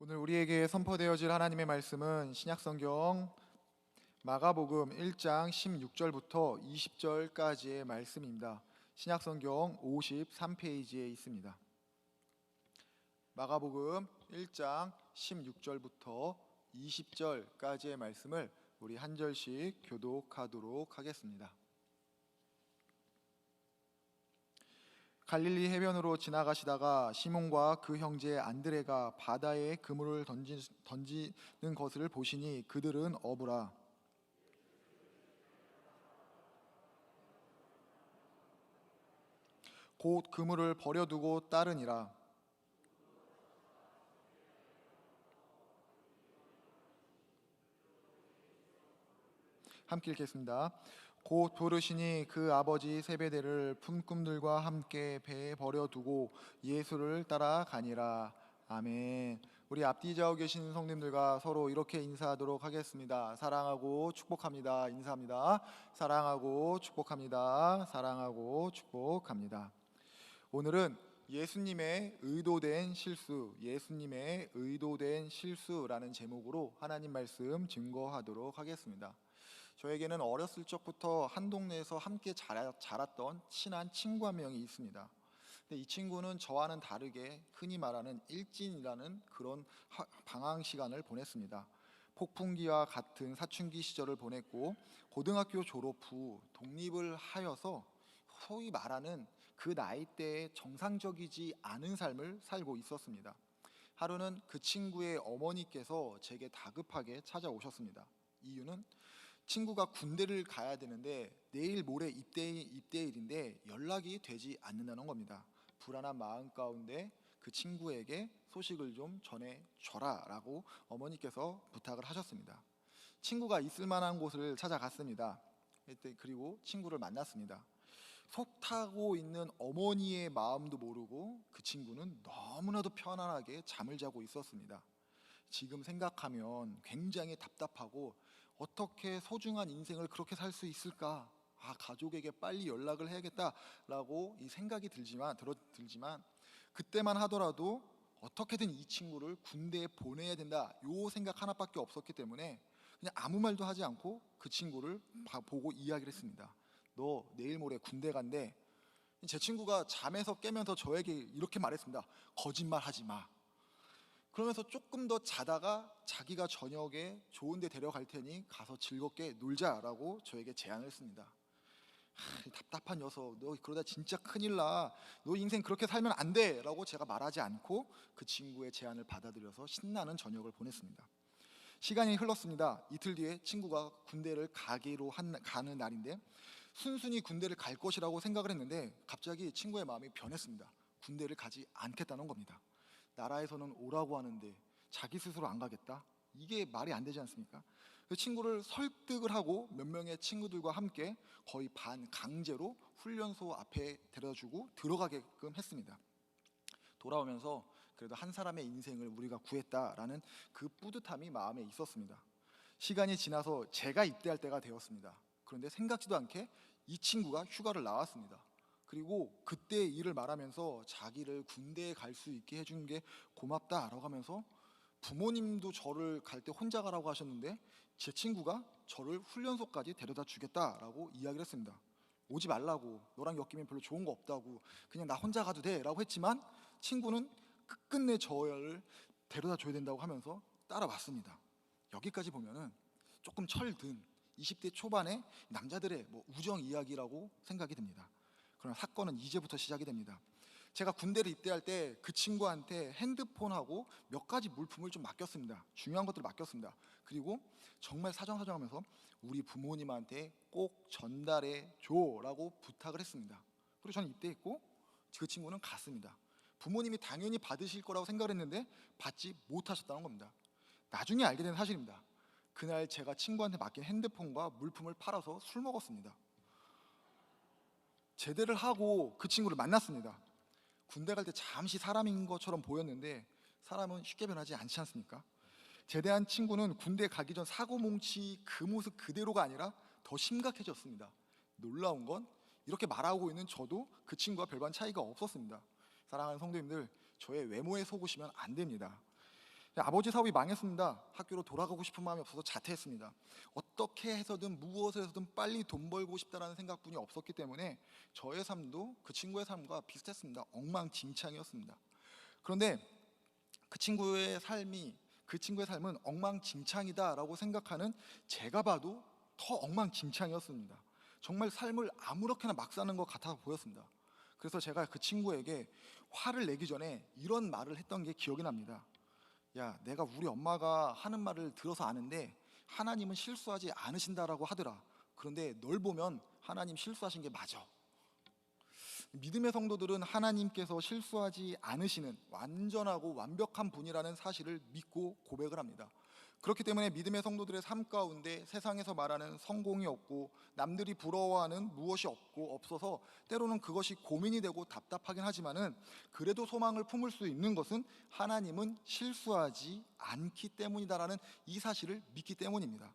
오늘 우리에게 선포되어질 하나님의 말씀은 신약성경 마가복음 1장 16절부터 20절까지의 말씀입니다. 신약성경 53페이지에 있습니다. 마가복음 1장 16절부터 20절까지의 말씀을 우리 한 절씩 교독하도록 하겠습니다. 갈릴리 해변으로 지나가시다가 시몬과 그 형제 안드레가 바다에 그물을 던지는 것을 보시니 그들은 어부라. 곧 그물을 버려두고 따르니라. 함께 읽겠습니다. 곧 부르시니 그 아버지 세베대를 품꾼들과 함께 배에 버려두고 예수를 따라가니라. 아멘. 우리 앞뒤 좌우 계신 성님들과 서로 이렇게 인사하도록 하겠습니다. 사랑하고 축복합니다. 인사합니다. 사랑하고 축복합니다. 사랑하고 축복합니다. 오늘은 예수님의 의도된 실수라는 제목으로 하나님 말씀 증거하도록 하겠습니다. 저에게는 어렸을 적부터 한 동네에서 함께 자랐던 친한 친구 한 명이 있습니다. 근데 이 친구는 저와는 다르게 흔히 말하는 일진이라는 그런 방황 시간을 보냈습니다. 폭풍기와 같은 사춘기 시절을 보냈고, 고등학교 졸업 후 독립을 하여서 소위 말하는 그 나이대에 정상적이지 않은 삶을 살고 있었습니다. 하루는 그 친구의 어머니께서 제게 다급하게 찾아오셨습니다. 이유는 친구가 군대를 가야 되는데 내일 모레 입대일인데 연락이 되지 않는다는 겁니다. 불안한 마음 가운데 그 친구에게 소식을 좀 전해줘라 라고 어머니께서 부탁을 하셨습니다. 친구가 있을 만한 곳을 찾아갔습니다. 그리고 친구를 만났습니다. 속 타고 있는 어머니의 마음도 모르고 그 친구는 너무나도 편안하게 잠을 자고 있었습니다. 지금 생각하면 굉장히 답답하고, 어떻게 소중한 인생을 그렇게 살 수 있을까? 가족에게 빨리 연락을 해야겠다라고 이 생각이 들지만 그때만 하더라도 어떻게든 이 친구를 군대에 보내야 된다, 요 생각 하나밖에 없었기 때문에 그냥 아무 말도 하지 않고 그 친구를 보고 이야기를 했습니다. 너 내일 모레 군대 간대. 제 친구가 잠에서 깨면서 저에게 이렇게 말했습니다. 거짓말 하지 마. 그러면서 조금 더 자다가 자기가 저녁에 좋은 데 데려갈 테니 가서 즐겁게 놀자라고 저에게 제안을 했습니다. 답답한 녀석, 너 그러다 진짜 큰일 나. 너 인생 그렇게 살면 안 돼 라고 제가 말하지 않고 그 친구의 제안을 받아들여서 신나는 저녁을 보냈습니다. 시간이 흘렀습니다. 이틀 뒤에 친구가 군대를 가는 날인데, 순순히 군대를 갈 것이라고 생각을 했는데 갑자기 친구의 마음이 변했습니다. 군대를 가지 않겠다는 겁니다. 나라에서는 오라고 하는데 자기 스스로 안 가겠다? 이게 말이 안 되지 않습니까? 그 친구를 설득을 하고 몇 명의 친구들과 함께 거의 반강제로 훈련소 앞에 데려다주고 들어가게끔 했습니다. 돌아오면서 그래도 한 사람의 인생을 우리가 구했다라는 그 뿌듯함이 마음에 있었습니다. 시간이 지나서 제가 입대할 때가 되었습니다. 그런데 생각지도 않게 이 친구가 휴가를 나왔습니다. 그리고 그때 일을 말하면서 자기를 군대에 갈 수 있게 해준 게 고맙다라고 하면서, 부모님도 저를 갈 때 혼자 가라고 하셨는데 제 친구가 저를 훈련소까지 데려다 주겠다라고 이야기를 했습니다. 오지 말라고, 너랑 엮이면 별로 좋은 거 없다고, 그냥 나 혼자 가도 돼 라고 했지만 친구는 끝끝내 저를 데려다 줘야 된다고 하면서 따라왔습니다. 여기까지 보면은 조금 철든 20대 초반의 남자들의 우정 이야기라고 생각이 듭니다. 그러나 사건은 이제부터 시작이 됩니다. 제가 군대를 입대할 때 그 친구한테 핸드폰하고 몇 가지 물품을 좀 맡겼습니다. 중요한 것들을 맡겼습니다. 그리고 정말 사정사정하면서 우리 부모님한테 꼭 전달해 줘라고 부탁을 했습니다. 그리고 저는 입대했고 그 친구는 갔습니다. 부모님이 당연히 받으실 거라고 생각을 했는데 받지 못하셨다는 겁니다. 나중에 알게 된 사실입니다. 그날 제가 친구한테 맡긴 핸드폰과 물품을 팔아서 술 먹었습니다. 제대를 하고 그 친구를 만났습니다. 군대 갈 때 잠시 사람인 것처럼 보였는데 사람은 쉽게 변하지 않지 않습니까? 제대한 친구는 군대 가기 전 사고뭉치 그 모습 그대로가 아니라 더 심각해졌습니다. 놀라운 건 이렇게 말하고 있는 저도 그 친구와 별반 차이가 없었습니다. 사랑하는 성도님들, 저의 외모에 속으시면 안 됩니다. 아버지 사업이 망했습니다. 학교로 돌아가고 싶은 마음이 없어서 자퇴했습니다. 어떻게 해서든 무엇을 해서든 빨리 돈 벌고 싶다라는 생각뿐이 없었기 때문에 저의 삶도 그 친구의 삶과 비슷했습니다. 엉망진창이었습니다. 그런데 그 친구의 삶은 엉망진창이다라고 생각하는 제가 봐도 더 엉망진창이었습니다. 정말 삶을 아무렇게나 막 사는 것 같아 보였습니다. 그래서 제가 그 친구에게 화를 내기 전에 이런 말을 했던 게 기억이 납니다. 야, 내가 우리 엄마가 하는 말을 들어서 아는데 하나님은 실수하지 않으신다라고 하더라. 그런데 널 보면 하나님 실수하신 게 맞아. 믿음의 성도들은 하나님께서 실수하지 않으시는 완전하고 완벽한 분이라는 사실을 믿고 고백을 합니다. 그렇기 때문에 믿음의 성도들의 삶 가운데 세상에서 말하는 성공이 없고 남들이 부러워하는 무엇이 없어서 때로는 그것이 고민이 되고 답답하긴 하지만은 그래도 소망을 품을 수 있는 것은 하나님은 실수하지 않기 때문이다라는 이 사실을 믿기 때문입니다.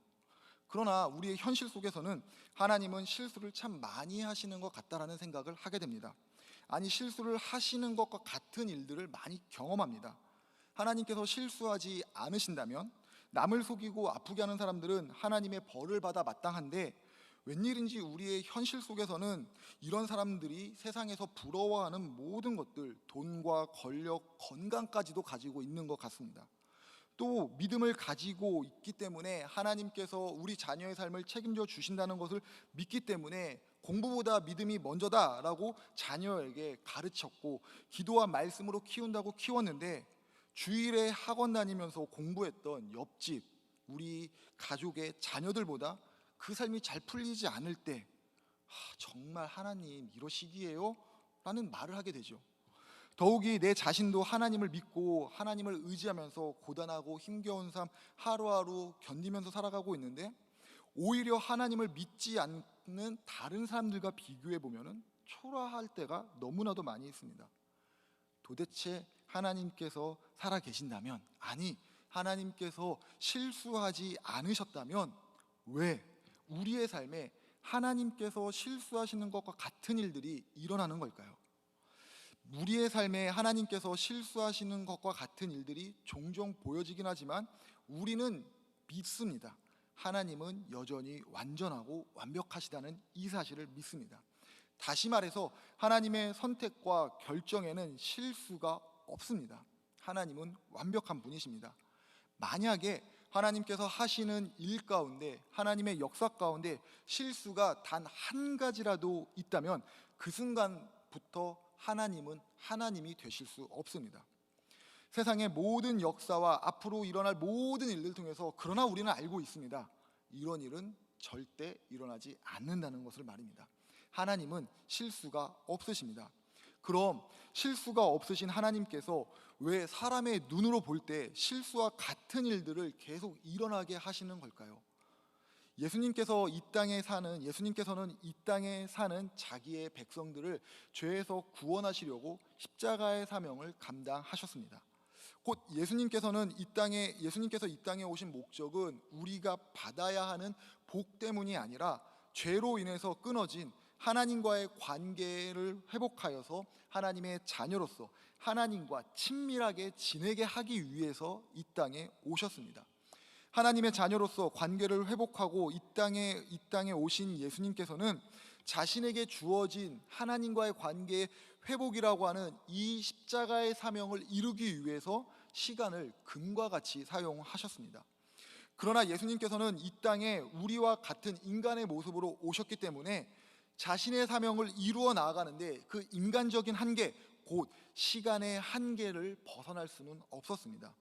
그러나 우리의 현실 속에서는 하나님은 실수를 참 많이 하시는 것 같다라는 생각을 하게 됩니다. 아니, 실수를 하시는 것과 같은 일들을 많이 경험합니다. 하나님께서 실수하지 않으신다면 남을 속이고 아프게 하는 사람들은 하나님의 벌을 받아 마땅한데, 웬일인지 우리의 현실 속에서는 이런 사람들이 세상에서 부러워하는 모든 것들, 돈과 권력, 건강까지도 가지고 있는 것 같습니다. 또 믿음을 가지고 있기 때문에 하나님께서 우리 자녀의 삶을 책임져 주신다는 것을 믿기 때문에 공부보다 믿음이 먼저다라고 자녀에게 가르쳤고 기도와 말씀으로 키운다고 키웠는데, 주일에 학원 다니면서 공부했던 옆집 우리 가족의 자녀들보다 그 삶이 잘 풀리지 않을 때 정말 하나님 이러시기에요? 라는 말을 하게 되죠. 더욱이 내 자신도 하나님을 믿고 하나님을 의지하면서 고단하고 힘겨운 삶 하루하루 견디면서 살아가고 있는데, 오히려 하나님을 믿지 않는 다른 사람들과 비교해 보면은 초라할 때가 너무나도 많이 있습니다. 도대체 하나님께서 살아 계신다면, 아니 하나님께서 실수하지 않으셨다면 왜 우리의 삶에 하나님께서 실수하시는 것과 같은 일들이 일어나는 걸까요? 우리의 삶에 하나님께서 실수하시는 것과 같은 일들이 종종 보여지긴 하지만 우리는 믿습니다. 하나님은 여전히 완전하고 완벽하시다는 이 사실을 믿습니다. 다시 말해서 하나님의 선택과 결정에는 실수가 없습니다. 하나님은 완벽한 분이십니다. 만약에 하나님께서 하시는 일 가운데, 하나님의 역사 가운데 실수가 단 한 가지라도 있다면 그 순간부터 하나님은 하나님이 되실 수 없습니다. 세상의 모든 역사와 앞으로 일어날 모든 일들 통해서 그러나 우리는 알고 있습니다. 이런 일은 절대 일어나지 않는다는 것을 말입니다. 하나님은 실수가 없으십니다. 그럼 실수가 없으신 하나님께서 왜 사람의 눈으로 볼 때 실수와 같은 일들을 계속 일어나게 하시는 걸까요? 예수님께서는 이 땅에 사는 자기의 백성들을 죄에서 구원하시려고 십자가의 사명을 감당하셨습니다. 곧 예수님께서 이 땅에 오신 목적은 우리가 받아야 하는 복 때문이 아니라 죄로 인해서 끊어진 하나님과의 관계를 회복하여서 하나님의 자녀로서 하나님과 친밀하게 지내게 하기 위해서 이 땅에 오셨습니다. 하나님의 자녀로서 관계를 회복하고 이 땅에 오신 예수님께서는 자신에게 주어진 하나님과의 관계의 회복이라고 하는 이 십자가의 사명을 이루기 위해서 시간을 금과 같이 사용하셨습니다. 그러나 예수님께서는 이 땅에 우리와 같은 인간의 모습으로 오셨기 때문에 자신의 사명을 이루어 나아가는데 그 인간적인 한계, 곧 시간의 한계를 벗어날 수는 없었습니다.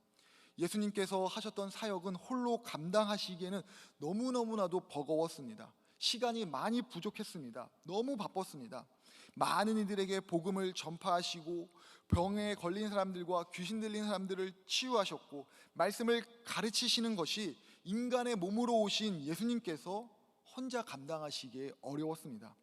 예수님께서 하셨던 사역은 홀로 감당하시기에는 너무너무나도 버거웠습니다. 시간이 많이 부족했습니다. 너무 바빴습니다. 많은 이들에게 복음을 전파하시고 병에 걸린 사람들과 귀신 들린 사람들을 치유하셨고 말씀을 가르치시는 것이 인간의 몸으로 오신 예수님께서 혼자 감당하시기에 어려웠습니다.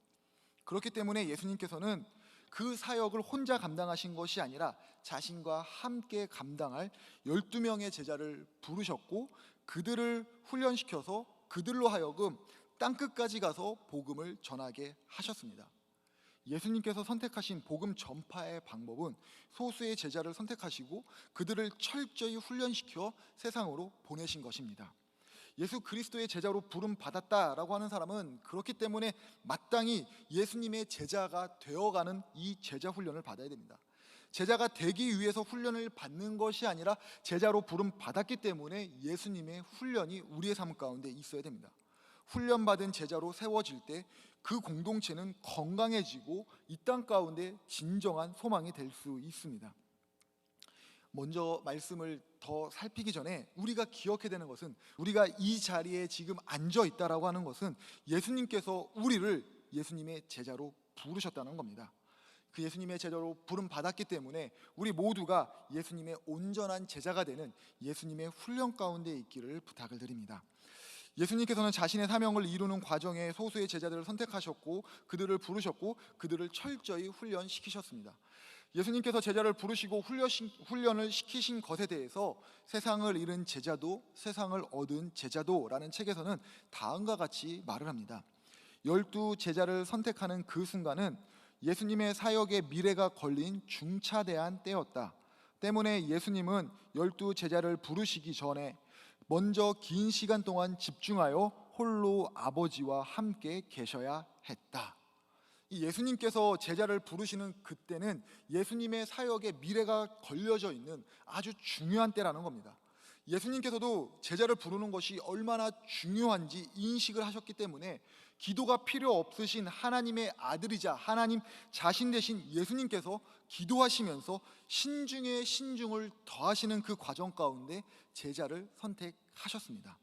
그렇기 때문에 예수님께서는 그 사역을 혼자 감당하신 것이 아니라 자신과 함께 감당할 12명의 제자를 부르셨고 그들을 훈련시켜서 그들로 하여금 땅끝까지 가서 복음을 전하게 하셨습니다. 예수님께서 선택하신 복음 전파의 방법은 소수의 제자를 선택하시고 그들을 철저히 훈련시켜 세상으로 보내신 것입니다. 예수 그리스도의 제자로 부름 받았다라고 하는 사람은 그렇기 때문에 마땅히 예수님의 제자가 되어가는 이 제자 훈련을 받아야 됩니다. 제자가 되기 위해서 훈련을 받는 것이 아니라 제자로 부름 받았기 때문에 예수님의 훈련이 우리의 삶 가운데 있어야 됩니다. 훈련받은 제자로 세워질 때 그 공동체는 건강해지고 이 땅 가운데 진정한 소망이 될 수 있습니다. 먼저 말씀을 더 살피기 전에 우리가 기억해야 되는 것은, 우리가 이 자리에 지금 앉아 있다라고 하는 것은 예수님께서 우리를 예수님의 제자로 부르셨다는 겁니다. 그 예수님의 제자로 부름 받았기 때문에 우리 모두가 예수님의 온전한 제자가 되는 예수님의 훈련 가운데 있기를 부탁을 드립니다. 예수님께서는 자신의 사명을 이루는 과정에 소수의 제자들을 선택하셨고 그들을 부르셨고 그들을 철저히 훈련시키셨습니다. 예수님께서 제자를 부르시고 훈련을 시키신 것에 대해서 세상을 잃은 제자도 세상을 얻은 제자도라는 책에서는 다음과 같이 말을 합니다. 12 제자를 선택하는 그 순간은 예수님의 사역의 미래가 걸린 중차대한 때였다. 때문에 예수님은 12 제자를 부르시기 전에 먼저 긴 시간 동안 집중하여 홀로 아버지와 함께 계셔야 했다. 이 예수님께서 제자를 부르시는 그때는 예수님의 사역의 미래가 걸려져 있는 아주 중요한 때라는 겁니다. 예수님께서도 제자를 부르는 것이 얼마나 중요한지 인식을 하셨기 때문에 기도가 필요 없으신 하나님의 아들이자 하나님 자신 되신 예수님께서 기도하시면서 신중에 신중을 더하시는 그 과정 가운데 제자를 선택하셨습니다.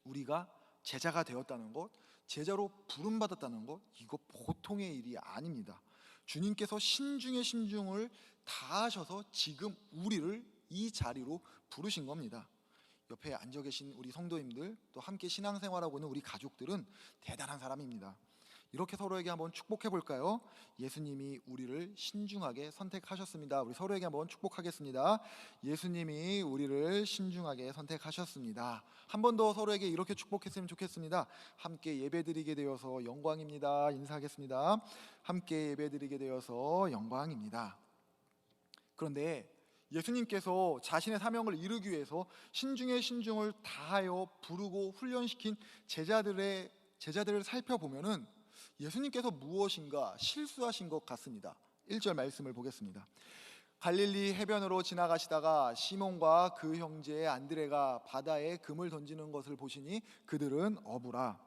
우리가 제자가 되었다는 것, 제자로 부름받았다는 것, 이거 보통의 일이 아닙니다. 주님께서 신중에 신중을 다하셔서 지금 우리를 이 자리로 부르신 겁니다. 옆에 앉아 계신 우리 성도님들, 또 함께 신앙생활하고 있는 우리 가족들은 대단한 사람입니다. 이렇게 서로에게 한번 축복해 볼까요? 예수님이 우리를 신중하게 선택하셨습니다. 우리 서로에게 한번 축복하겠습니다. 예수님이 우리를 신중하게 선택하셨습니다. 한 번 더 서로에게 이렇게 축복했으면 좋겠습니다. 함께 예배드리게 되어서 영광입니다. 인사하겠습니다. 함께 예배드리게 되어서 영광입니다. 그런데 예수님께서 자신의 사명을 이루기 위해서 신중에 신중을 다하여 부르고 훈련시킨 제자들을 살펴보면은 예수님께서 무엇인가 실수하신 것 같습니다. 1절 말씀을 보겠습니다. 갈릴리 해변으로 지나가시다가 시몬과 그 형제 안드레가 바다에 금을 던지는 것을 보시니 그들은 어부라.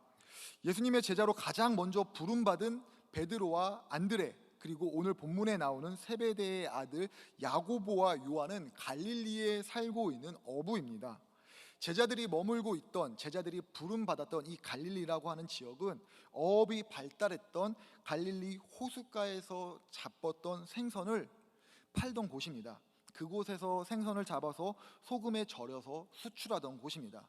예수님의 제자로 가장 먼저 부름받은 베드로와 안드레, 그리고 오늘 본문에 나오는 세베대의 아들 야고보와 요한은 갈릴리에 살고 있는 어부입니다. 제자들이 머물고 있던, 제자들이 부름받았던 이 갈릴리라고 하는 지역은 어업이 발달했던 갈릴리 호숫가에서 잡았던 생선을 팔던 곳입니다. 그곳에서 생선을 잡아서 소금에 절여서 수출하던 곳입니다.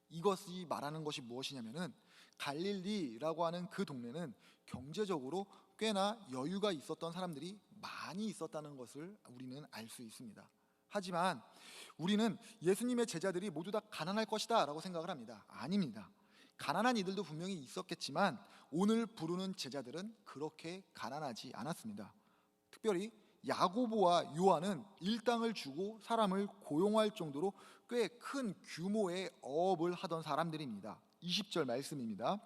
이것이 말하는 것이 무엇이냐면은 갈릴리라고 하는 그 동네는 경제적으로 꽤나 여유가 있었던 사람들이 많이 있었다는 것을 우리는 알 수 있습니다. 하지만 우리는 예수님의 제자들이 모두 다 가난할 것이다 라고 생각을 합니다. 아닙니다. 가난한 이들도 분명히 있었겠지만 오늘 부르는 제자들은 그렇게 가난하지 않았습니다. 특별히 야고보와 요한은 일당을 주고 사람을 고용할 정도로 꽤 큰 규모의 어업을 하던 사람들입니다. 20절 말씀입니다.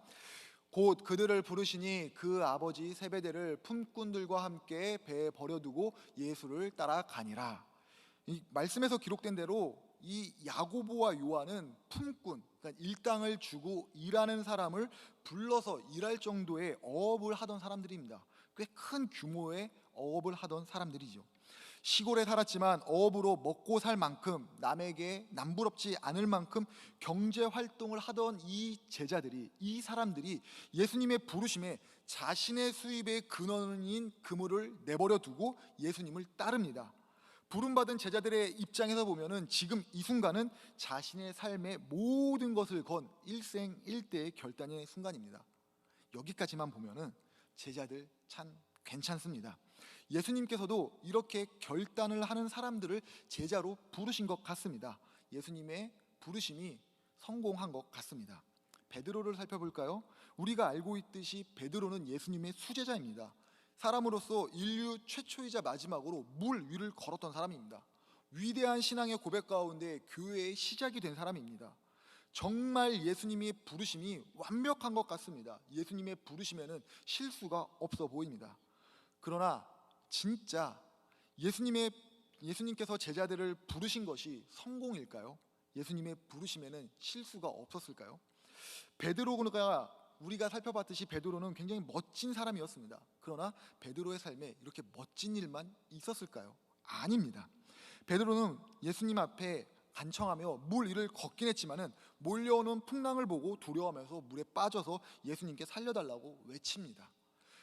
곧 그들을 부르시니 그 아버지 세베대를 품꾼들과 함께 배에 버려두고 예수를 따라가니라. 이 말씀에서 기록된 대로 이 야고보와 요한은 품꾼, 그러니까 일당을 주고 일하는 사람을 불러서 일할 정도의 어업을 하던 사람들입니다. 꽤 큰 규모의 어업을 하던 사람들이죠. 시골에 살았지만 어업으로 먹고 살 만큼, 남에게 남부럽지 않을 만큼 경제 활동을 하던 이 제자들이, 이 사람들이 예수님의 부르심에 자신의 수입의 근원인 그물을 내버려 두고 예수님을 따릅니다. 부름받은 제자들의 입장에서 보면은 지금 이 순간은 자신의 삶의 모든 것을 건 일생일대의 결단의 순간입니다. 여기까지만 보면은 제자들 참 괜찮습니다. 예수님께서도 이렇게 결단을 하는 사람들을 제자로 부르신 것 같습니다. 예수님의 부르심이 성공한 것 같습니다. 베드로를 살펴볼까요? 우리가 알고 있듯이 베드로는 예수님의 수제자입니다. 사람으로서 인류 최초이자 마지막으로 물 위를 걸었던 사람입니다. 위대한 신앙의 고백 가운데 교회의 시작이 된 사람입니다. 정말 예수님의 부르심이 완벽한 것 같습니다. 예수님의 부르심에는 실수가 없어 보입니다. 그러나 진짜 예수님께서 제자들을 부르신 것이 성공일까요? 예수님의 부르심에는 실수가 없었을까요? 베드로가 우리가 살펴봤듯이 베드로는 굉장히 멋진 사람이었습니다. 그러나 베드로의 삶에 이렇게 멋진 일만 있었을까요? 아닙니다. 베드로는 예수님 앞에 간청하며 물 위를 걷긴 했지만은 몰려오는 풍랑을 보고 두려워하면서 물에 빠져서 예수님께 살려달라고 외칩니다.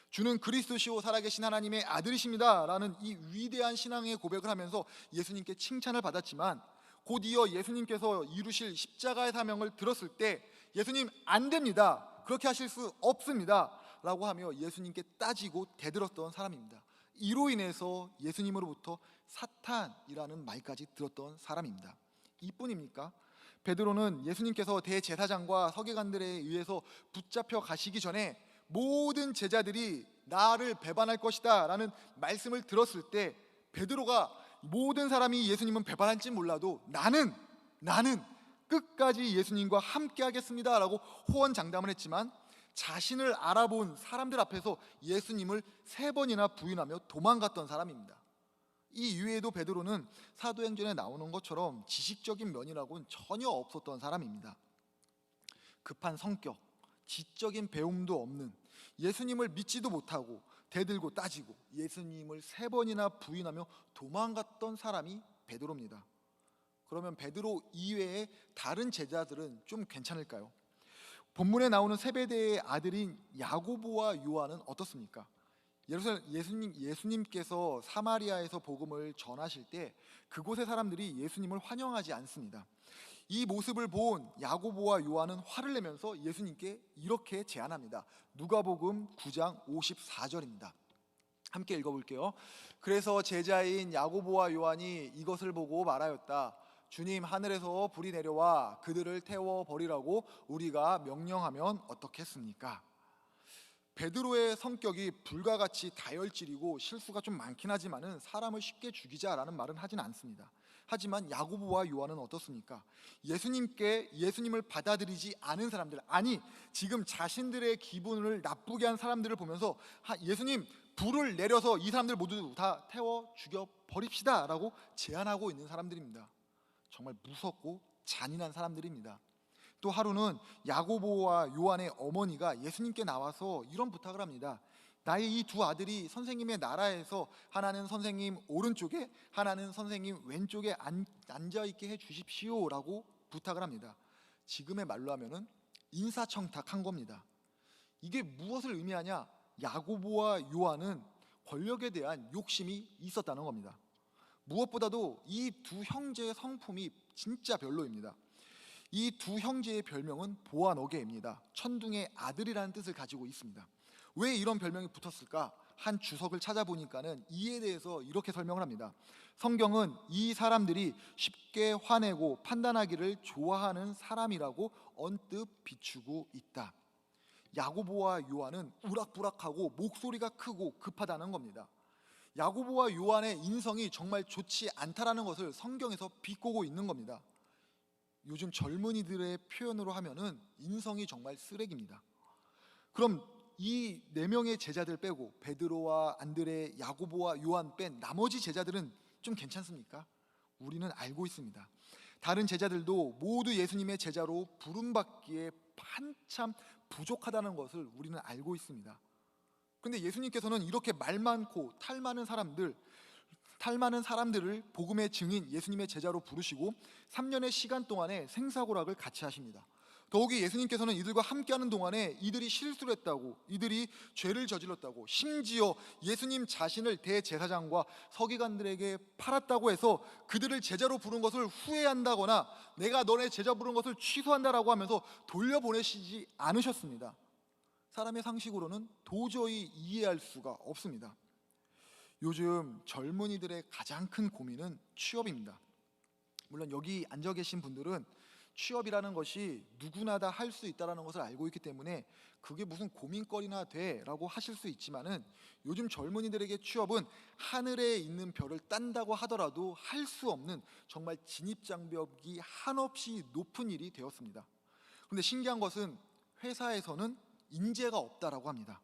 주는 그리스도시요 살아계신 하나님의 아들이십니다 라는 이 위대한 신앙의 고백을 하면서 예수님께 칭찬을 받았지만 곧이어 예수님께서 이루실 십자가의 사명을 들었을 때 예수님 안 됩니다, 그렇게 하실 수 없습니다 라고 하며 예수님께 따지고 대들었던 사람입니다. 이로 인해서 예수님으로부터 사탄이라는 말까지 들었던 사람입니다. 이뿐입니까? 베드로는 예수님께서 대제사장과 서기관들에 의해서 붙잡혀 가시기 전에 모든 제자들이 나를 배반할 것이다 라는 말씀을 들었을 때 베드로가 모든 사람이 예수님은 배반할지 몰라도 나는 끝까지 예수님과 함께 하겠습니다 라고 호언장담을 했지만 자신을 알아본 사람들 앞에서 예수님을 3번이나 부인하며 도망갔던 사람입니다. 이 이외에도 베드로는 사도행전에 나오는 것처럼 지식적인 면이라고는 전혀 없었던 사람입니다. 급한 성격, 지적인 배움도 없는, 예수님을 믿지도 못하고 대들고 따지고 예수님을 3번이나 부인하며 도망갔던 사람이 베드로입니다. 그러면 베드로 이외의 다른 제자들은 좀 괜찮을까요? 본문에 나오는 세베대의 아들인 야고보와 요한은 어떻습니까? 예수님께서 사마리아에서 복음을 전하실 때 그곳의 사람들이 예수님을 환영하지 않습니다. 이 모습을 본 야고보와 요한은 화를 내면서 예수님께 이렇게 제안합니다. 누가복음 9장 54절입니다. 함께 읽어볼게요. 그래서 제자인 야고보와 요한이 이것을 보고 말하였다. 주님, 하늘에서 불이 내려와 그들을 태워버리라고 우리가 명령하면 어떻겠습니까? 베드로의 성격이 불과 같이 다혈질이고 실수가 좀 많긴 하지만은 사람을 쉽게 죽이자라는 말은 하진 않습니다. 하지만 야고보와 요한은 어떻습니까? 예수님을 받아들이지 않은 사람들, 아니 지금 자신들의 기분을 나쁘게 한 사람들을 보면서 예수님, 불을 내려서 이 사람들 모두 다 태워 죽여 버립시다 라고 제안하고 있는 사람들입니다. 정말 무섭고 잔인한 사람들입니다. 또 하루는 야고보와 요한의 어머니가 예수님께 나와서 이런 부탁을 합니다. 나의 이 2 아들이 선생님의 나라에서 하나는 선생님 오른쪽에 하나는 선생님 왼쪽에 앉아있게 해주십시오 라고 부탁을 합니다. 지금의 말로 하면은 인사청탁한 겁니다. 이게 무엇을 의미하냐? 야고보와 요한은 권력에 대한 욕심이 있었다는 겁니다. 무엇보다도 이 2 형제의 성품이 진짜 별로입니다. 이 2 형제의 별명은 보아너게입니다. 천둥의 아들이라는 뜻을 가지고 있습니다. 왜 이런 별명이 붙었을까? 한 주석을 찾아보니까는 이에 대해서 이렇게 설명을 합니다. 성경은 이 사람들이 쉽게 화내고 판단하기를 좋아하는 사람이라고 언뜻 비추고 있다. 야고보와 요한은 우락부락하고 목소리가 크고 급하다는 겁니다. 야고보와 요한의 인성이 정말 좋지 않다라는 것을 성경에서 비꼬고 있는 겁니다. 요즘 젊은이들의 표현으로 하면은 인성이 정말 쓰레기입니다. 그럼 이 4명의 제자들 빼고 베드로와 안드레, 야고보와 요한 뺀 나머지 제자들은 좀 괜찮습니까? 우리는 알고 있습니다. 다른 제자들도 모두 예수님의 제자로 부름받기에 한참 부족하다는 것을 우리는 알고 있습니다. 그런데 예수님께서는 이렇게 말 많고 탈 많은 사람들을 복음의 증인 예수님의 제자로 부르시고 3년의 시간 동안에 생사고락을 같이 하십니다. 더욱이 예수님께서는 이들과 함께하는 동안에 이들이 실수를 했다고, 이들이 죄를 저질렀다고, 심지어 예수님 자신을 대제사장과 서기관들에게 팔았다고 해서 그들을 제자로 부른 것을 후회한다거나 내가 너네 제자 부른 것을 취소한다라고 하면서 돌려보내시지 않으셨습니다. 사람의 상식으로는 도저히 이해할 수가 없습니다. 요즘 젊은이들의 가장 큰 고민은 취업입니다. 물론 여기 앉아 계신 분들은 취업이라는 것이 누구나 다 할 수 있다라는 것을 알고 있기 때문에 그게 무슨 고민거리나 돼라고 하실 수 있지만은, 요즘 젊은이들에게 취업은 하늘에 있는 별을 딴다고 하더라도 할 수 없는 정말 진입장벽이 한없이 높은 일이 되었습니다. 그런데 신기한 것은 회사에서는 인재가 없다라고 합니다.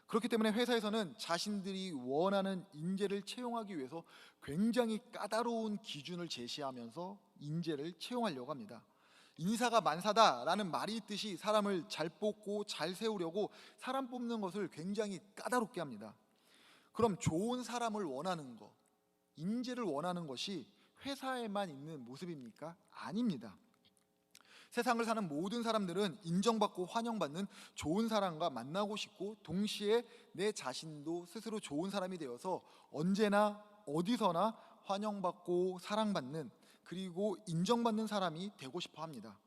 그렇기 때문에 회사에서는 자신들이 원하는 인재를 채용하기 위해서 굉장히 까다로운 기준을 제시하면서 인재를 채용하려고 합니다. 인사가 만사다라는 말이 있듯이 사람을 잘 뽑고 잘 세우려고 사람 뽑는 것을 굉장히 까다롭게 합니다. 그럼 좋은 사람을 원하는 것, 인재를 원하는 것이 회사에만 있는 모습입니까? 아닙니다. 세상을 사는 모든 사람들은 인정받고 환영받는 좋은 사람과 만나고 싶고, 동시에 내 자신도 스스로 좋은 사람이 되어서 언제나 어디서나 환영받고 사랑받는, 그리고 인정받는 사람이 되고 싶어 합니다.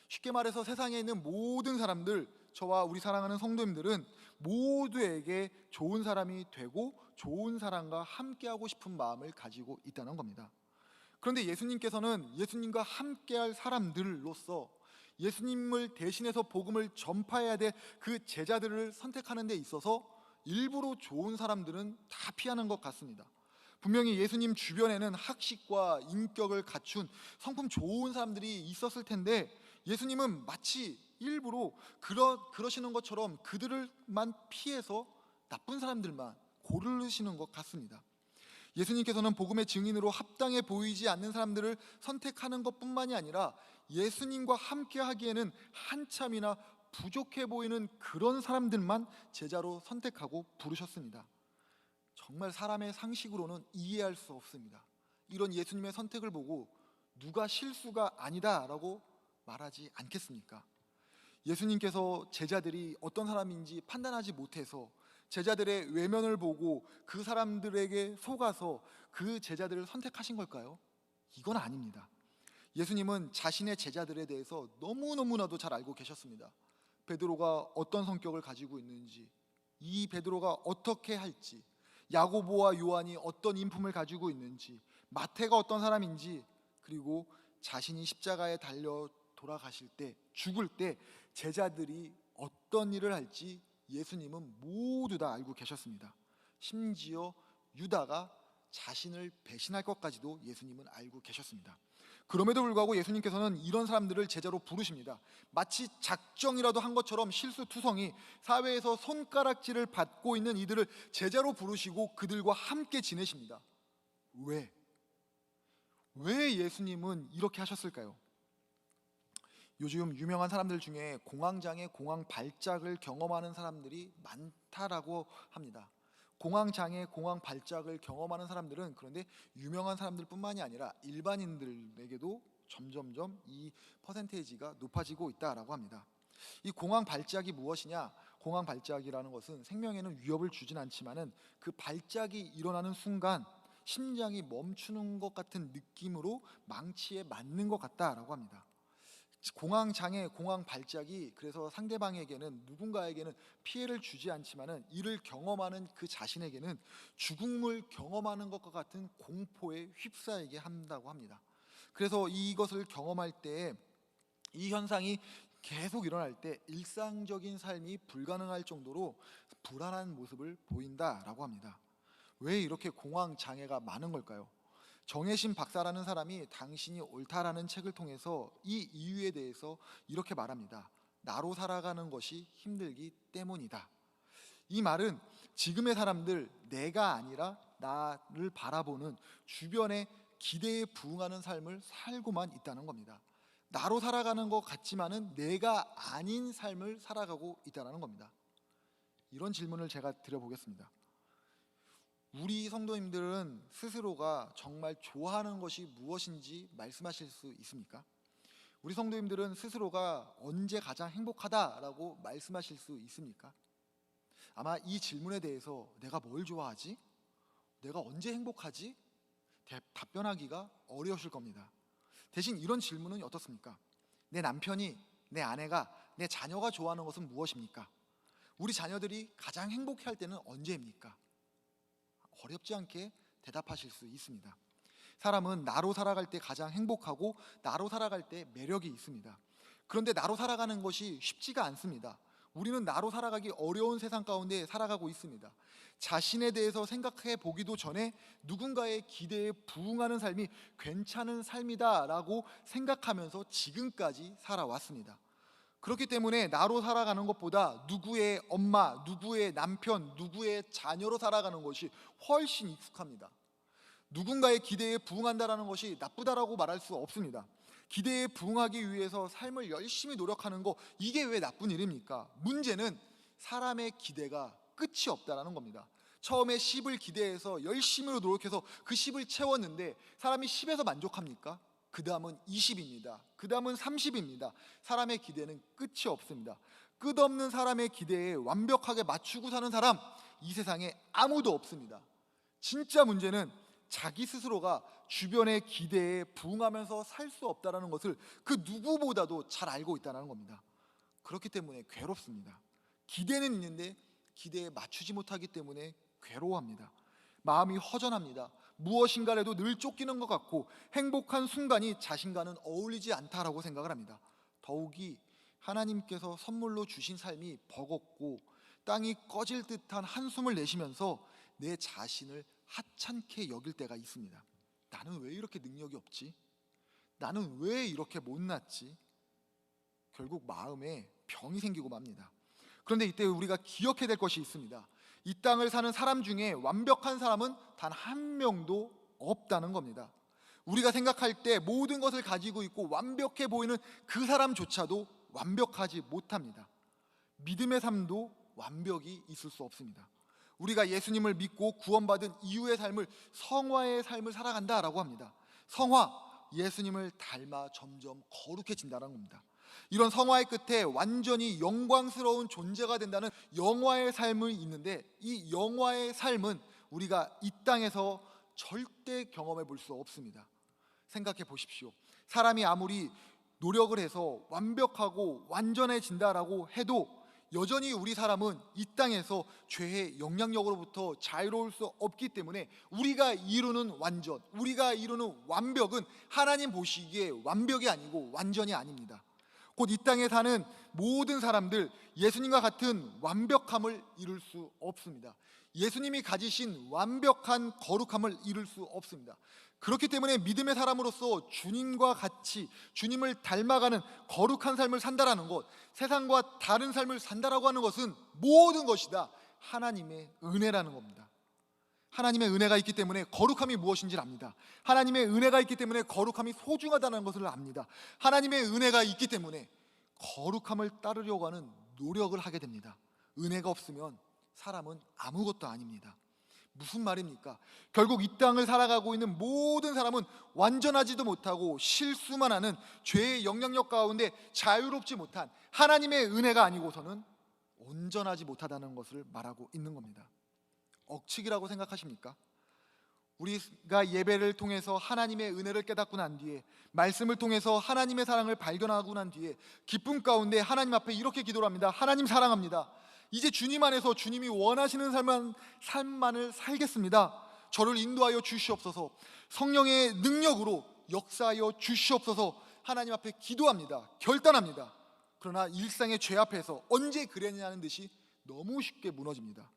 쉽게 말해서 세상에 있는 모든 사람들, 저와 우리 사랑하는 성도님들은 모두에게 좋은 사람이 되고 좋은 사람과 함께하고 싶은 마음을 가지고 있다는 겁니다. 그런데 예수님께서는 예수님과 함께할 사람들로서 예수님을 대신해서 복음을 전파해야 될 그 제자들을 선택하는 데 있어서 일부러 좋은 사람들은 다 피하는 것 같습니다. 분명히 예수님 주변에는 학식과 인격을 갖춘 성품 좋은 사람들이 있었을 텐데, 예수님은 마치 일부러 그러시는 것처럼 그들만 피해서 나쁜 사람들만 고르시는 것 같습니다. 예수님께서는 복음의 증인으로 합당해 보이지 않는 사람들을 선택하는 것뿐만이 아니라 예수님과 함께 하기에는 한참이나 부족해 보이는 그런 사람들만 제자로 선택하고 부르셨습니다. 정말 사람의 상식으로는 이해할 수 없습니다. 이런 예수님의 선택을 보고 누가 실수가 아니다라고 말하지 않겠습니까? 예수님께서 제자들이 어떤 사람인지 판단하지 못해서 제자들의 외면을 보고 그 사람들에게 속아서 그 제자들을 선택하신 걸까요? 이건 아닙니다. 예수님은 자신의 제자들에 대해서 너무너무나도 잘 알고 계셨습니다. 베드로가 어떤 성격을 가지고 있는지, 이 베드로가 어떻게 할지, 야고보와 요한이 어떤 인품을 가지고 있는지, 마태가 어떤 사람인지, 그리고 자신이 십자가에 달려 돌아가실 때, 죽을 때 제자들이 어떤 일을 할지 예수님은 모두 다 알고 계셨습니다. 심지어 유다가 자신을 배신할 것까지도 예수님은 알고 계셨습니다. 그럼에도 불구하고 예수님께서는 이런 사람들을 제자로 부르십니다. 마치 작정이라도 한 것처럼 실수투성이 사회에서 손가락질을 받고 있는 이들을 제자로 부르시고 그들과 함께 지내십니다. 왜? 왜 예수님은 이렇게 하셨을까요? 요즘 유명한 사람들 중에 공황장애, 공황 발작을 경험하는 사람들이 많다라고 합니다. 공황장애, 공황 발작을 경험하는 사람들은 그런데 유명한 사람들뿐만이 아니라 일반인들에게도 점점점 이 퍼센테이지가 높아지고 있다라고 합니다. 이 공황 발작이 무엇이냐? 공황 발작이라는 것은 생명에는 위협을 주진 않지만은 그 발작이 일어나는 순간 심장이 멈추는 것 같은 느낌으로 망치에 맞는 것 같다라고 합니다. 공황 장애, 공황 발작이 그래서 상대방에게는, 누군가에게는 피해를 주지 않지만은 이를 경험하는 그 자신에게는 죽음을 경험하는 것과 같은 공포에 휩싸이게 한다고 합니다. 그래서 이것을 경험할 때, 이 현상이 계속 일어날 때 일상적인 삶이 불가능할 정도로 불안한 모습을 보인다라고 합니다. 왜 이렇게 공황 장애가 많은 걸까요? 정혜신 박사라는 사람이 당신이 옳다라는 책을 통해서 이 이유에 대해서 이렇게 말합니다. 나로 살아가는 것이 힘들기 때문이다. 이 말은 지금의 사람들, 내가 아니라 나를 바라보는 주변의 기대에 부응하는 삶을 살고만 있다는 겁니다. 나로 살아가는 것 같지만은 내가 아닌 삶을 살아가고 있다는 겁니다. 이런 질문을 제가 드려보겠습니다. 우리 성도님들은 스스로가 정말 좋아하는 것이 무엇인지 말씀하실 수 있습니까? 우리 성도님들은 스스로가 언제 가장 행복하다라고 말씀하실 수 있습니까? 아마 이 질문에 대해서 내가 뭘 좋아하지? 내가 언제 행복하지? 답변하기가 어려우실 겁니다. 대신 이런 질문은 어떻습니까? 내 남편이, 내 아내가, 내 자녀가 좋아하는 것은 무엇입니까? 우리 자녀들이 가장 행복해할 때는 언제입니까? 어렵지 않게 대답하실 수 있습니다. 사람은 나로 살아갈 때 가장 행복하고 나로 살아갈 때 매력이 있습니다. 그런데 나로 살아가는 것이 쉽지가 않습니다. 우리는 나로 살아가기 어려운 세상 가운데 살아가고 있습니다. 자신에 대해서 생각해 보기도 전에 누군가의 기대에 부응하는 삶이 괜찮은 삶이다라고 생각하면서 지금까지 살아왔습니다. 그렇기 때문에 나로 살아가는 것보다 누구의 엄마, 누구의 남편, 누구의 자녀로 살아가는 것이 훨씬 익숙합니다. 누군가의 기대에 부응한다라는 것이 나쁘다라고 말할 수 없습니다. 기대에 부응하기 위해서 삶을 열심히 노력하는 거, 이게 왜 나쁜 일입니까? 문제는 사람의 기대가 끝이 없다라는 겁니다. 처음에 10을 기대해서 열심히 노력해서 그 10을 채웠는데 사람이 10에서 만족합니까? 그 다음은 20입니다. 그 다음은 30입니다. 사람의 기대는 끝이 없습니다. 끝없는 사람의 기대에 완벽하게 맞추고 사는 사람, 이 세상에 아무도 없습니다. 진짜 문제는 자기 스스로가 주변의 기대에 부응하면서 살 수 없다는 것을 그 누구보다도 잘 알고 있다는 겁니다. 그렇기 때문에 괴롭습니다. 기대는 있는데 기대에 맞추지 못하기 때문에 괴로워합니다. 마음이 허전합니다. 무엇인가를 해도 늘 쫓기는 것 같고 행복한 순간이 자신과는 어울리지 않다라고 생각을 합니다. 더욱이 하나님께서 선물로 주신 삶이 버겁고 땅이 꺼질 듯한 한숨을 내쉬면서 내 자신을 하찮게 여길 때가 있습니다. 나는 왜 이렇게 능력이 없지? 나는 왜 이렇게 못났지? 결국 마음에 병이 생기고 맙니다. 그런데 이때 우리가 기억해야 될 것이 있습니다. 이 땅을 사는 사람 중에 완벽한 사람은 단 한 명도 없다는 겁니다. 우리가 생각할 때 모든 것을 가지고 있고 완벽해 보이는 그 사람조차도 완벽하지 못합니다. 믿음의 삶도 완벽이 있을 수 없습니다. 우리가 예수님을 믿고 구원받은 이후의 삶을 성화의 삶을 살아간다라고 합니다. 성화, 예수님을 닮아 점점 거룩해진다는 겁니다. 이런 성화의 끝에 완전히 영광스러운 존재가 된다는 영화의 삶이 있는데, 이 영화의 삶은 우리가 이 땅에서 절대 경험해 볼 수 없습니다. 생각해 보십시오. 사람이 아무리 노력을 해서 완벽하고 완전해진다라고 해도 여전히 우리 사람은 이 땅에서 죄의 영향력으로부터 자유로울 수 없기 때문에 우리가 이루는 완전, 우리가 이루는 완벽은 하나님 보시기에 완벽이 아니고 완전이 아닙니다. 곧 이 땅에 사는 모든 사람들, 예수님과 같은 완벽함을 이룰 수 없습니다. 예수님이 가지신 완벽한 거룩함을 이룰 수 없습니다. 그렇기 때문에 믿음의 사람으로서 주님과 같이 주님을 닮아가는 거룩한 삶을 산다라는 것, 세상과 다른 삶을 산다라고 하는 것은 모든 것이 다 하나님의 은혜라는 겁니다. 하나님의 은혜가 있기 때문에 거룩함이 무엇인지를 압니다. 하나님의 은혜가 있기 때문에 거룩함이 소중하다는 것을 압니다. 하나님의 은혜가 있기 때문에 거룩함을 따르려고 하는 노력을 하게 됩니다. 은혜가 없으면 사람은 아무것도 아닙니다. 무슨 말입니까? 결국 이 땅을 살아가고 있는 모든 사람은 완전하지도 못하고 실수만 하는 죄의 영향력 가운데 자유롭지 못한 하나님의 은혜가 아니고서는 온전하지 못하다는 것을 말하고 있는 겁니다. 억측이라고 생각하십니까? 우리가 예배를 통해서 하나님의 은혜를 깨닫고 난 뒤에, 말씀을 통해서 하나님의 사랑을 발견하고 난 뒤에 기쁨 가운데 하나님 앞에 이렇게 기도를 합니다. 하나님 사랑합니다. 이제 주님 안에서 주님이 원하시는 삶만을 살겠습니다. 저를 인도하여 주시옵소서. 성령의 능력으로 역사하여 주시옵소서. 하나님 앞에 기도합니다. 결단합니다. 그러나 일상의 죄 앞에서 언제 그랬냐는 듯이 너무 쉽게 무너집니다.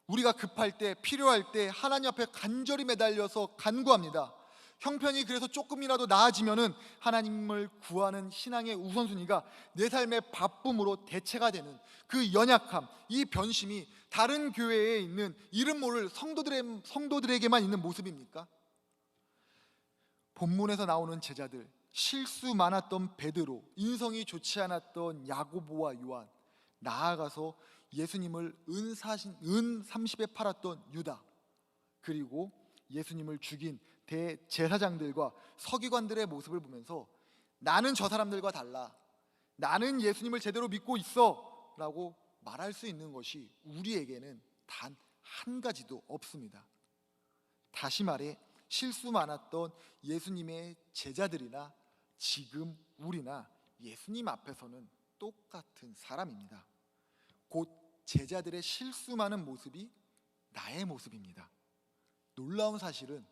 우리가 급할 때, 필요할 때 하나님 앞에 간절히 매달려서 간구합니다. 형편이 그래서 조금이라도 나아지면은 하나님을 구하는 신앙의 우선순위가 내 삶의 바쁨으로 대체가 되는 그 연약함, 이 변심이 다른 교회에 있는 이름 모를 성도들에게만 있는 모습입니까? 본문에서 나오는 제자들, 실수 많았던 베드로, 인성이 좋지 않았던 야고보와 요한, 나아가서 예수님을 은 30에 팔았던 유다, 그리고 예수님을 죽인 대제사장들과 서기관들의 모습을 보면서 나는 저 사람들과 달라, 나는 예수님을 제대로 믿고 있어 라고 말할 수 있는 것이 우리에게는 단 한 가지도 없습니다. 다시 말해 실수 많았던 예수님의 제자들이나 지금 우리나 예수님 앞에서는 똑같은 사람입니다. 곧 제자들의 실수 많은 모습이 나의 모습입니다. 놀라운 사실은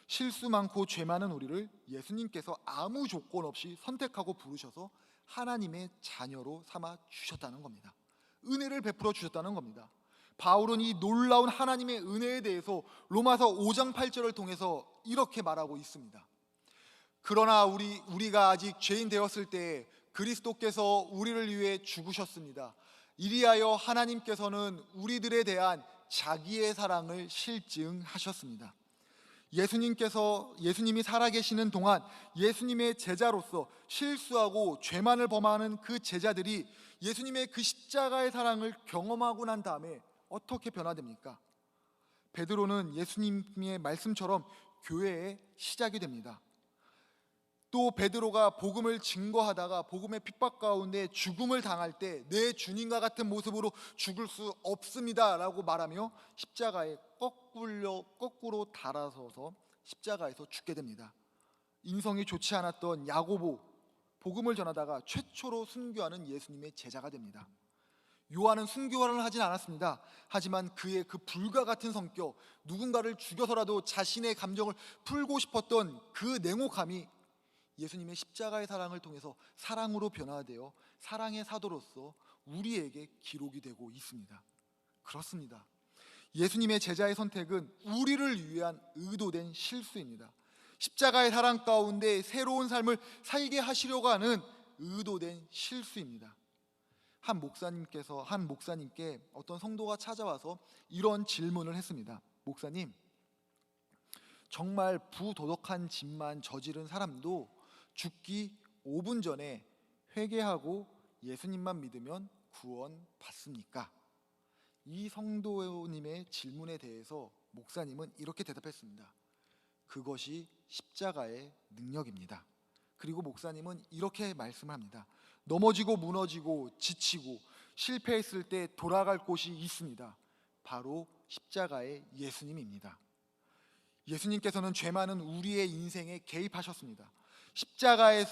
실수 많고 죄 많은 우리를 예수님께서 아무 조건 없이 선택하고 부르셔서 하나님의 자녀로 삼아 주셨다는 겁니다. 은혜를 베풀어 주셨다는 겁니다. 바울은 이 놀라운 하나님의 은혜에 대해서 로마서 5장 8절을 통해서 이렇게 말하고 있습니다. 그러나 우리가 아직 죄인 되었을 때 그리스도께서 우리를 위해 죽으셨습니다. 이리하여 하나님께서는 우리들에 대한 자기의 사랑을 실증하셨습니다. 예수님이 살아계시는 동안 예수님의 제자로서 실수하고 죄만을 범하는 그 제자들이 예수님의 그 십자가의 사랑을 경험하고 난 다음에 어떻게 변화됩니까? 베드로는 예수님의 말씀처럼 교회의 시작이 됩니다. 또 베드로가 복음을 증거하다가 복음의 핍박 가운데 죽음을 당할 때 내 주님과 같은 모습으로 죽을 수 없습니다 라고 말하며 십자가에 거꾸로 달아서서 십자가에서 죽게 됩니다. 인성이 좋지 않았던 야고보, 복음을 전하다가 최초로 순교하는 예수님의 제자가 됩니다. 요한은 순교를 하진 않았습니다. 하지만 그의 그 불과 같은 성격, 누군가를 죽여서라도 자신의 감정을 풀고 싶었던 그 냉혹함이 예수님의 십자가의 사랑을 통해서 사랑으로 변화되어 사랑의 사도로서 우리에게 기록이 되고 있습니다. 그렇습니다. 예수님의 제자의 선택은 우리를 위한 의도된 실수입니다. 십자가의 사랑 가운데 새로운 삶을 살게 하시려고 하는 의도된 실수입니다. 한 목사님께 어떤 성도가 찾아와서 이런 질문을 했습니다. 목사님, 정말 부도덕한 짓만 저지른 사람도 죽기 5분 전에 회개하고 예수님만 믿으면 구원 받습니까? 이 성도님의 질문에 대해서 목사님은 이렇게 대답했습니다. 그것이 십자가의 능력입니다. 그리고 목사님은 이렇게 말씀을 합니다. 넘어지고 무너지고 지치고 실패했을 때 돌아갈 곳이 있습니다. 바로 십자가의 예수님입니다. 예수님께서는 죄 많은 우리의 인생에 개입하셨습니다. 십자가의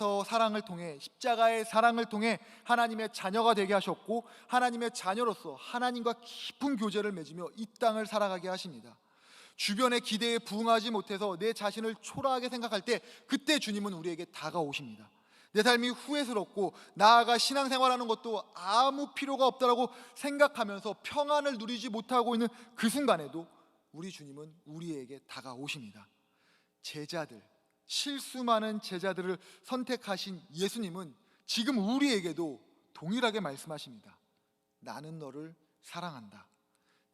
사랑을 통해 하나님의 자녀가 되게 하셨고, 하나님의 자녀로서 하나님과 깊은 교제를 맺으며 이 땅을 살아가게 하십니다. 주변의 기대에 부응하지 못해서 내 자신을 초라하게 생각할 때 그때 주님은 우리에게 다가오십니다. 내 삶이 후회스럽고 나아가 신앙생활하는 것도 아무 필요가 없다라고 생각하면서 평안을 누리지 못하고 있는 그 순간에도 우리 주님은 우리에게 다가오십니다. 실수 많은 제자들을 선택하신 예수님은 지금 우리에게도 동일하게 말씀하십니다. 나는 너를 사랑한다.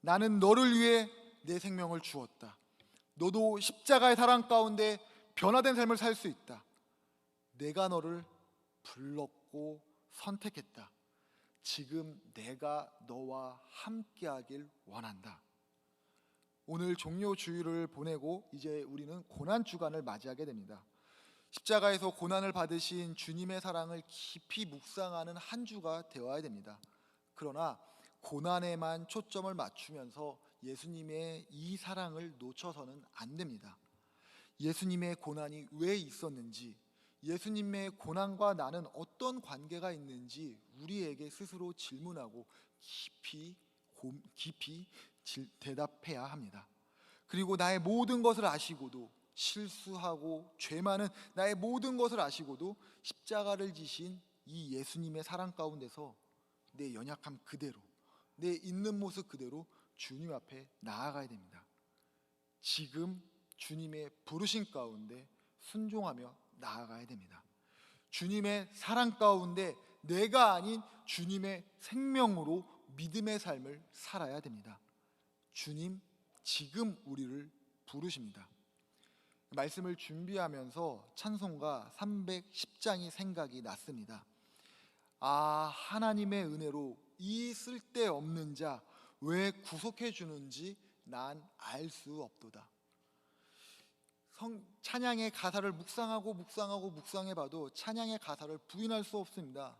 나는 너를 위해 내 생명을 주었다. 너도 십자가의 사랑 가운데 변화된 삶을 살 수 있다. 내가 너를 불렀고 선택했다. 지금 내가 너와 함께하길 원한다. 오늘 종료 주일을 보내고 이제 우리는 고난 주간을 맞이하게 됩니다. 십자가에서 고난을 받으신 주님의 사랑을 깊이 묵상하는 한 주가 되어야 됩니다. 그러나 고난에만 초점을 맞추면서 예수님의 이 사랑을 놓쳐서는 안 됩니다. 예수님의 고난이 왜 있었는지, 예수님의 고난과 나는 어떤 관계가 있는지 우리에게 스스로 질문하고 깊이 대답해야 합니다. 그리고 나의 모든 것을 아시고도, 실수하고 죄 많은 나의 모든 것을 아시고도 십자가를 지신 이 예수님의 사랑 가운데서 내 연약함 그대로, 내 있는 모습 그대로 주님 앞에 나아가야 됩니다. 지금 주님의 부르심 가운데 순종하며 나아가야 됩니다. 주님의 사랑 가운데 내가 아닌 주님의 생명으로 믿음의 삶을 살아야 됩니다. 주님 지금 우리를 부르십니다. 말씀을 준비하면서 찬송가 310장이 생각이 났습니다. 하나님의 은혜로 이 쓸데없는 자 왜 구속해 주는지 난 알 수 없도다. 찬양의 가사를 묵상해봐도 찬양의 가사를 부인할 수 없습니다.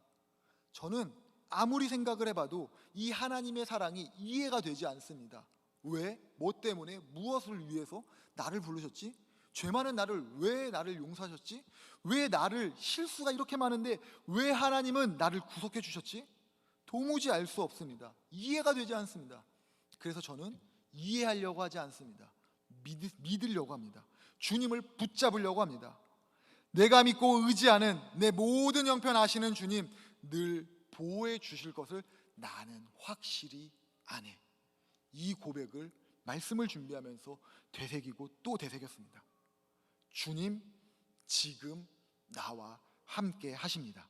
저는 아무리 생각을 해봐도 이 하나님의 사랑이 이해가 되지 않습니다. 왜? 뭐 때문에? 무엇을 위해서 나를 부르셨지? 죄 많은 왜 나를 용서하셨지? 왜 나를, 실수가 이렇게 많은데 왜 하나님은 나를 구속해 주셨지? 도무지 알 수 없습니다. 이해가 되지 않습니다. 그래서 저는 이해하려고 하지 않습니다. 믿으려고 합니다. 주님을 붙잡으려고 합니다. 내가 믿고 의지하는 내 모든 형편 아시는 주님 늘 보호해 주실 것을 나는 확실히 아네. 이 고백을 말씀을 준비하면서 되새기고 또 되새겼습니다. 주님 지금 나와 함께 하십니다.